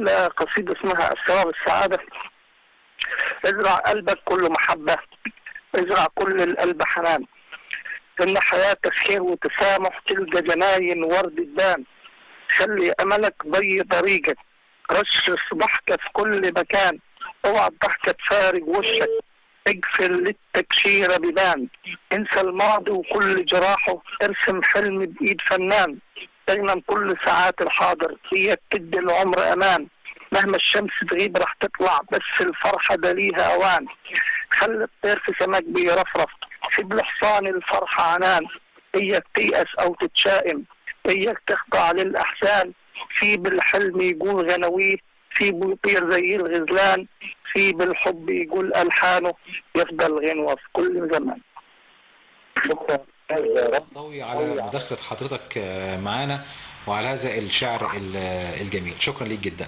بقول قصيدة اسمها أسرار السعادة. ازرع قلبك كله محبة، ازرع كل القلب حنان، إن حياتك خير وتسامح، تلقى جناين ورد تبان. خلي أملك ضي طريقك، رشش ضحكة في كل مكان، اوعى الضحكة تفارق وشك، اقفل للتكشيرة بيبان. انسى الماضي وكل جراحه، ارسم حلم بإيد فنان. اغنم كل ساعات الحاضر، هي تدي العمر أمان. مهما الشمس تغيب رح تطلع، بس الفرحة ده ليها أوان. خلي الطير في سماك بيرفرف، سيب لحصان الفرحة عنان. اياك تيأس أو تتشائم، اياك تخضع للأحزان. سيب الحلم يقول غنويه، سيبه يطير زي الغزلان. سيب الحب يقول ألحانه، يفضل غنوة في كل زمان. شكرا ضوي على مداخلة حضرتك معانا وعلى هذا الشعر الجميل. شكرا ليك جدا.